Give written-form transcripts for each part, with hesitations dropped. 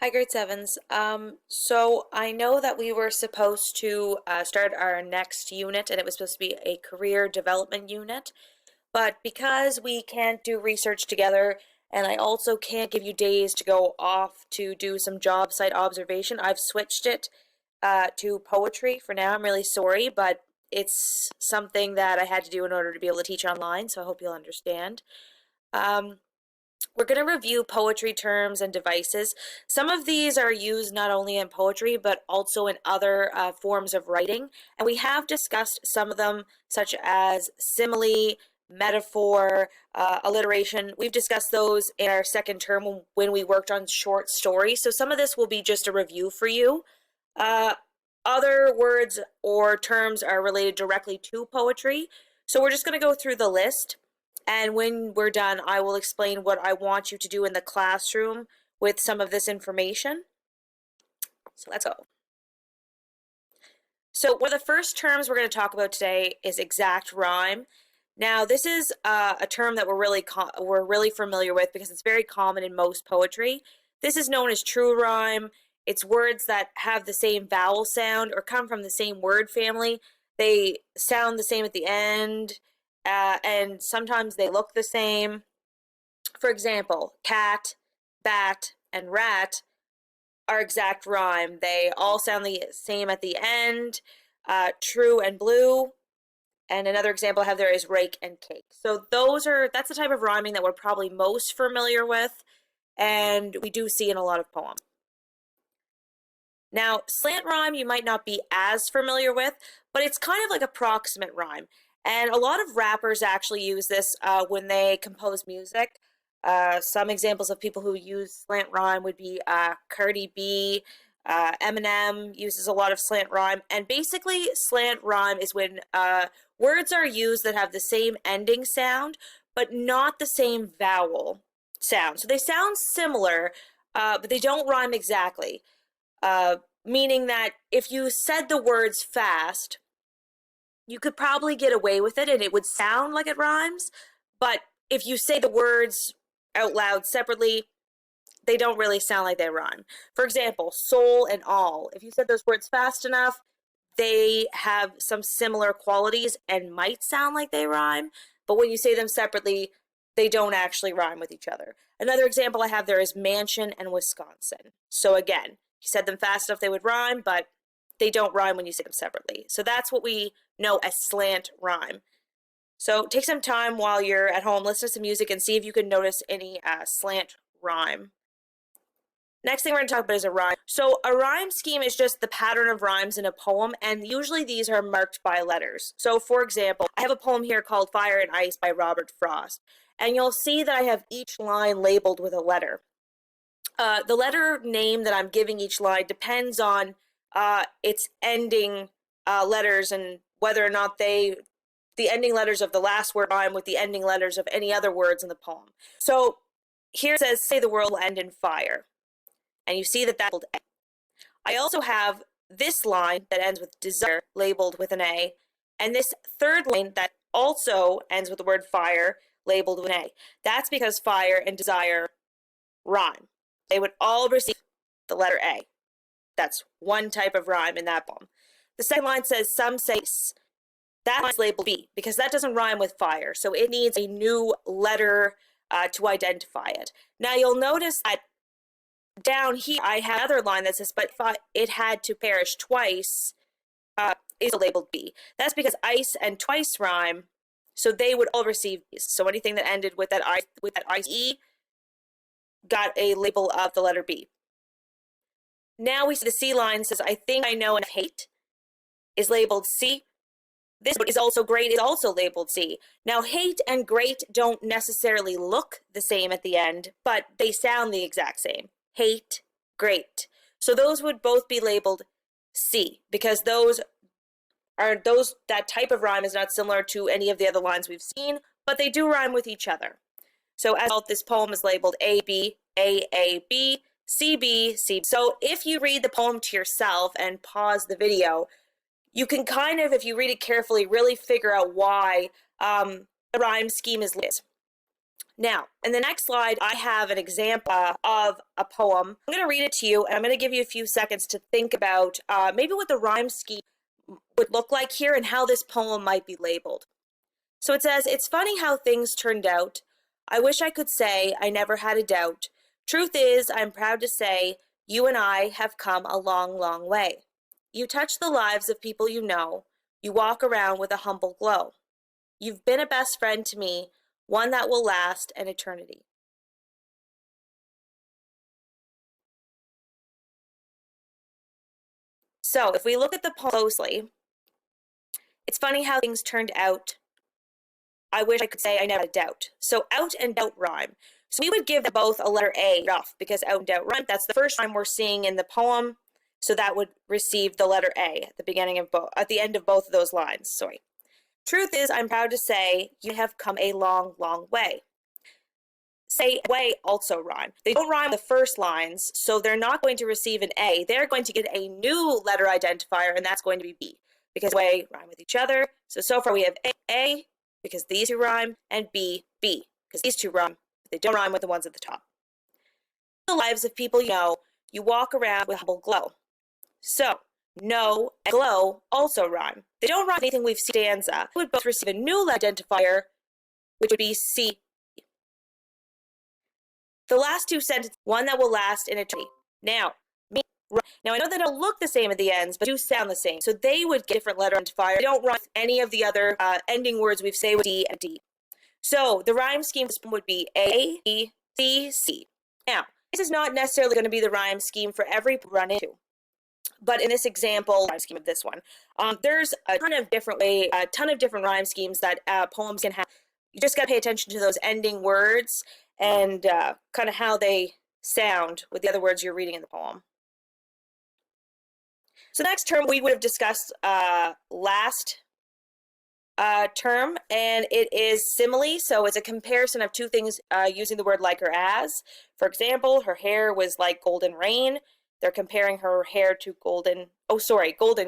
Hi, grade sevens. So I know that we were supposed to start our next unit, and it was supposed to be a career development unit. But because we can't do research together, and I also can't give you days to go off to do some job site observation, I've switched it to poetry for now. I'm really sorry, but it's something that I had to do in order to be able to teach online, so I hope you'll understand. Um, we're going to review poetry terms and devices. Some of these are used not only in poetry, but also in other forms of writing. And we have discussed some of them, such as simile, metaphor, alliteration. We've discussed those in our second term when we worked on short stories. So some of this will be just a review for you. Uh, Other words or terms are related directly to poetry. So we're just going to go through the list. And when we're done, I will explain what I want you to do in the classroom with some of this information. So let's go. So one of the first terms we're going to talk about today is exact rhyme. Now, this is a term that we're really familiar with because it's very common in most poetry. This is known as true rhyme. It's words that have the same vowel sound or come from the same word family. They sound the same at the end, and sometimes they look the same. For example, cat, bat, and rat are exact rhyme. They all sound the same at the end. True and blue. And another example I have there is rake and cake. So that's the type of rhyming that we're probably most familiar with, and we do see in a lot of poems. Now, slant rhyme you might not be as familiar with, but it's kind of like approximate rhyme. And a lot of rappers actually use this when they compose music. Some examples of people who use slant rhyme would be Cardi B, Eminem uses a lot of slant rhyme. And basically, slant rhyme is when words are used that have the same ending sound, but not the same vowel sound. So they sound similar, but they don't rhyme exactly. Meaning that if you said the words fast, you could probably get away with it and it would sound like it rhymes. But if you say the words out loud separately, they don't really sound like they rhyme. For example, soul and all. If you said those words fast enough, they have some similar qualities and might sound like they rhyme. But when you say them separately, they don't actually rhyme with each other. Another example I have there is mansion and Wisconsin. So again, you said them fast enough, they would rhyme, but they don't rhyme when you say them separately. So that's what we know as slant rhyme. So take some time while you're at home, listen to some music, and see if you can notice any slant rhyme. Next thing we're going to talk about is a rhyme. So a rhyme scheme is just the pattern of rhymes in a poem, and usually these are marked by letters. So for example, I have a poem here called Fire and Ice by Robert Frost, and you'll see that I have each line labeled with a letter. The letter name that I'm giving each line depends on its ending letters and whether or not the ending letters of the last word rhyme with the ending letters of any other words in the poem. So here it says, say the world will end in fire. And you see that that's labeled A. I also have this line that ends with desire labeled with an A, and this third line that also ends with the word fire labeled with an A. That's because fire and desire rhyme. They would all receive the letter A. That's one type of rhyme in that poem. The second line says, some say that line's labeled B because that doesn't rhyme with fire, so it needs a new letter to identify it. Now you'll notice that down here I have another line that says, but if it had to perish twice, is labeled B. That's because ice and twice rhyme, so they would all receive B's. So anything that ended with that IE got a label of the letter B. Now we see the C line says, I think I know and hate is labeled C. This is also great is also labeled C. Now hate and great don't necessarily look the same at the end, but they sound the exact same. Hate, great. So those would both be labeled C because that type of rhyme is not similar to any of the other lines we've seen, but they do rhyme with each other. So as this poem is labeled A, B, A, B, C, B, C. So if you read the poem to yourself and pause the video, you can kind of, if you read it carefully, really figure out why the rhyme scheme is lit. Now, in the next slide, I have an example of a poem. I'm going to read it to you, and I'm going to give you a few seconds to think about maybe what the rhyme scheme would look like here and how this poem might be labeled. So it says, "It's funny how things turned out. I wish I could say I never had a doubt. Truth is, I'm proud to say, you and I have come a long, long way. You touch the lives of people you know. You walk around with a humble glow. You've been a best friend to me, one that will last an eternity." So if we look at the poem closely, it's funny how things turned out. I wish I could say I never had a doubt. So out and doubt rhyme. So we would give them both a letter A off because out and doubt rhyme. That's the first time we're seeing in the poem. So that would receive the letter A at the beginning of both, at the end of both of those lines. Sorry. Truth is, I'm proud to say, you have come a long, long way. Say way also rhyme. They don't rhyme the first lines, so they're not going to receive an A. They're going to get a new letter identifier, and that's going to be B, because way rhyme with each other. So far we have A, because these two rhyme, and B, because these two rhyme, but they don't rhyme with the ones at the top. The lives of people you know, you walk around with humble glow. So, know and glow also rhyme. They don't rhyme anything we've seen stanza. They would both receive a new identifier, which would be C. The last two sentences, one that will last in eternity. Now I know they don't look the same at the ends, but do sound the same. So they would get a different letter identifier. They don't rhyme with any of the other ending words we've say with D and D. So the rhyme scheme would be A, B, C, C. Now, this is not necessarily going to be the rhyme scheme for every run into. But in this example, rhyme scheme of this one, there's a ton of different rhyme schemes that poems can have. You just got to pay attention to those ending words and kind of how they sound with the other words you're reading in the poem. So the next term we would have discussed last term, and it is simile. So it's a comparison of two things using the word like or as. For example, her hair was like golden rain. They're comparing her hair to golden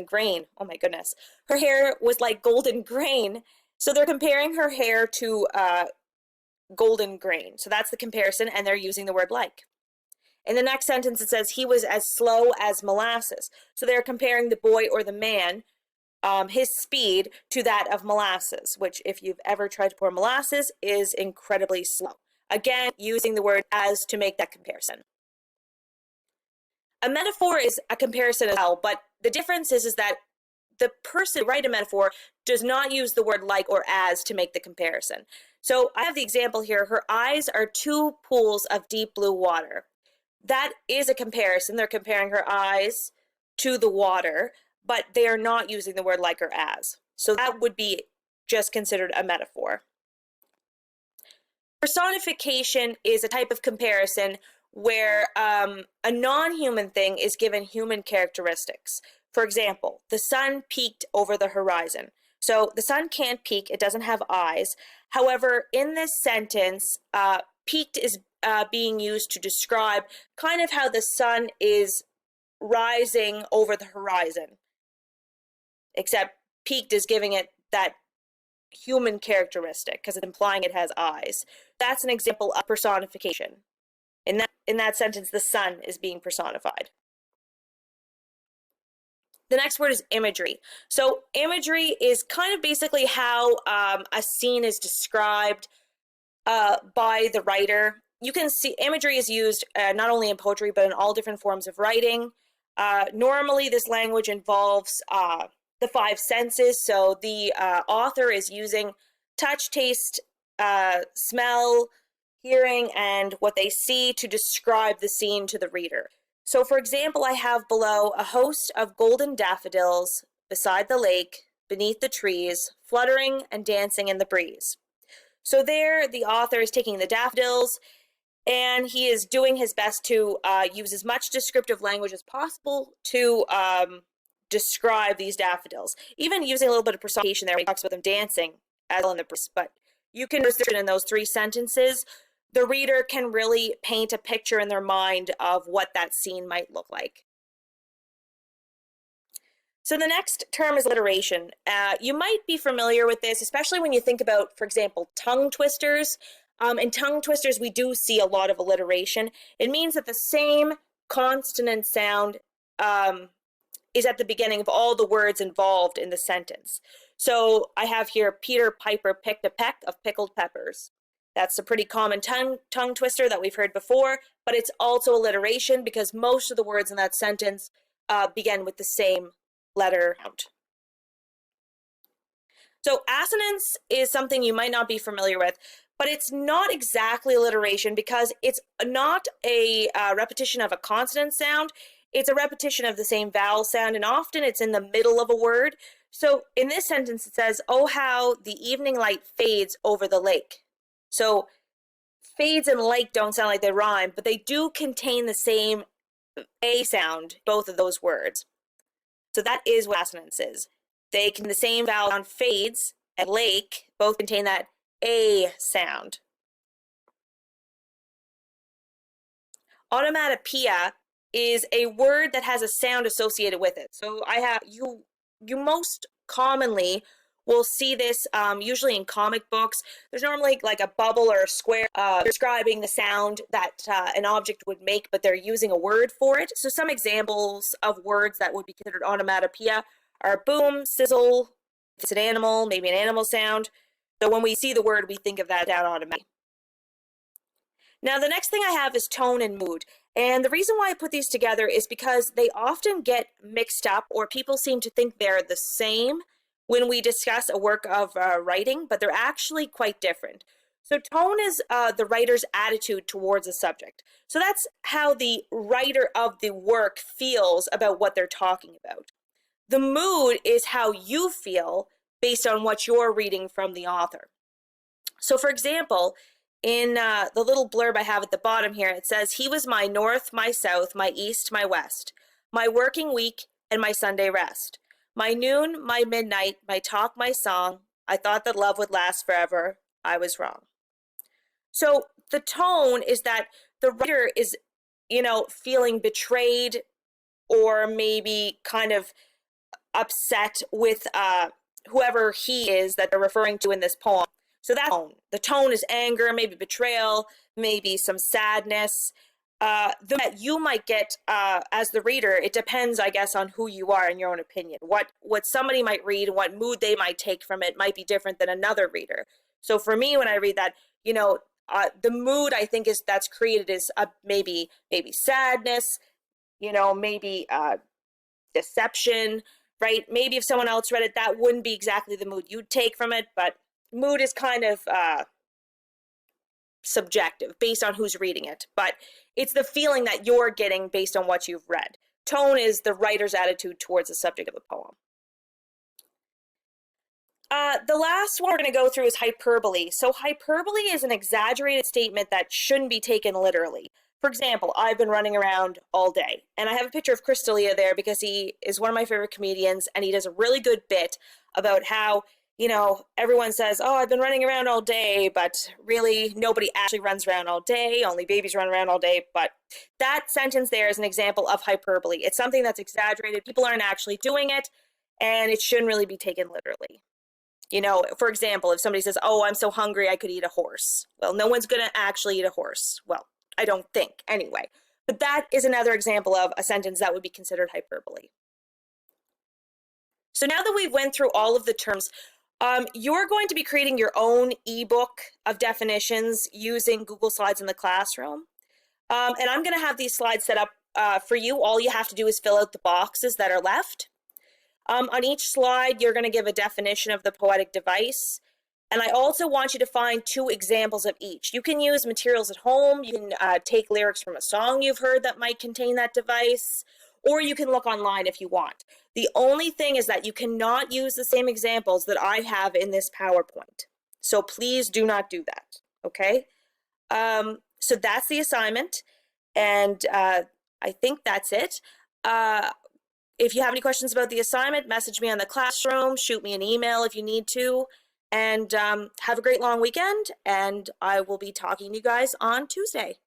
grain. Oh my goodness. Her hair was like golden grain. So they're comparing her hair to golden grain. So that's the comparison, and they're using the word like. In the next sentence, it says he was as slow as molasses. So they're comparing the boy or the man, his speed, to that of molasses, which if you've ever tried to pour molasses is incredibly slow. Again, using the word as to make that comparison. A metaphor is a comparison as well, but the difference is that the person who writes a metaphor does not use the word like or as to make the comparison. So I have the example here. Her eyes are two pools of deep blue water. That is a comparison. They're comparing her eyes to the water, but they are not using the word like or as. So that would be just considered a metaphor. Personification is a type of comparison where a non-human thing is given human characteristics. For example, the sun peeked over the horizon. So the sun can't peek, it doesn't have eyes. However, in this sentence, peeked is being used to describe kind of how the sun is rising over the horizon. Except peeked is giving it that human characteristic because it's implying it has eyes. That's an example of personification. In that sentence, the sun is being personified. The next word is imagery. So imagery is kind of basically how a scene is described by the writer. You can see imagery is used not only in poetry, but in all different forms of writing. Normally, this language involves the five senses. So the author is using touch, taste, smell, hearing, and what they see to describe the scene to the reader. So for example, I have below a host of golden daffodils beside the lake, beneath the trees, fluttering and dancing in the breeze. So there, the author is taking the daffodils, and he is doing his best to use as much descriptive language as possible to describe these daffodils. Even using a little bit of personification there, he talks about them dancing as well in the breeze. But you can restrict in those three sentences. The reader can really paint a picture in their mind of what that scene might look like. So the next term is alliteration. You might be familiar with this, especially when you think about, for example, tongue twisters. In tongue twisters, we do see a lot of alliteration. It means that the same consonant sound is at the beginning of all the words involved in the sentence. So I have here, Peter Piper picked a peck of pickled peppers. That's a pretty common tongue twister that we've heard before, but it's also alliteration because most of the words in that sentence begin with the same letter count. So assonance is something you might not be familiar with, but it's not exactly alliteration because it's not a repetition of a consonant sound. It's a repetition of the same vowel sound, and often it's in the middle of a word. So in this sentence, it says, "Oh, how the evening light fades over the lake." So fades and lake don't sound like they rhyme, but they do contain the same A sound, both of those words. So that is what assonance is. They can, the same vowel sound, fades and lake, both contain that A sound. Onomatopoeia is a word that has a sound associated with it. So you most commonly will see this usually in comic books. There's normally like a bubble or a square describing the sound that an object would make, but they're using a word for it. So some examples of words that would be considered onomatopoeia are boom, sizzle. If it's an animal, maybe an animal sound. So when we see the word, we think of that down automatically. Now the next thing I have is tone and mood. And the reason why I put these together is because they often get mixed up, or people seem to think they're the same when we discuss a work of writing, but they're actually quite different. So tone is the writer's attitude towards a subject. So that's how the writer of the work feels about what they're talking about. The mood is how you feel based on what you're reading from the author. So for example, in the little blurb I have at the bottom here, it says, "He was my north, my south, my east, my west, my working week, and my Sunday rest. My noon, my midnight, my talk, my song. I thought that love would last forever. I was wrong." So the tone is that the writer is, feeling betrayed or maybe kind of upset with whoever he is that they're referring to in this poem. So that tone. The tone is anger, maybe betrayal, maybe some sadness. That you might get as the reader, it depends, I guess, on who you are in your own opinion. What somebody might read and what mood they might take from it might be different than another reader. So for me, when I read that, the mood I think that's created is maybe sadness, maybe deception, right? Maybe if someone else read it, that wouldn't be exactly the mood you'd take from it, but mood is kind of subjective based on who's reading it, but it's the feeling that you're getting based on what you've read. Tone is the writer's attitude towards the subject of the poem. The last one we're going to go through is hyperbole. So hyperbole is an exaggerated statement that shouldn't be taken literally. For example, I've been running around all day, and I have a picture of Chris D'Elia there because he is one of my favorite comedians, and he does a really good bit about how everyone says, "Oh, I've been running around all day," but really nobody actually runs around all day. Only babies run around all day. But that sentence there is an example of hyperbole. It's something that's exaggerated. People aren't actually doing it, and it shouldn't really be taken literally. For example, if somebody says, "Oh, I'm so hungry I could eat a horse." Well, no one's going to actually eat a horse. Well, I don't think anyway. But that is another example of a sentence that would be considered hyperbole. So now that we've went through all of the terms, you're going to be creating your own ebook of definitions using Google Slides in the classroom. And I'm going to have these slides set up for you. All you have to do is fill out the boxes that are left. On each slide, you're going to give a definition of the poetic device. And I also want you to find 2 examples of each. You can use materials at home. You can take lyrics from a song you've heard that might contain that device, or you can look online if you want. The only thing is that you cannot use the same examples that I have in this PowerPoint. So please do not do that, okay? So that's the assignment, and I think that's it. If you have any questions about the assignment, message me on the classroom, shoot me an email if you need to, and have a great long weekend, and I will be talking to you guys on Tuesday.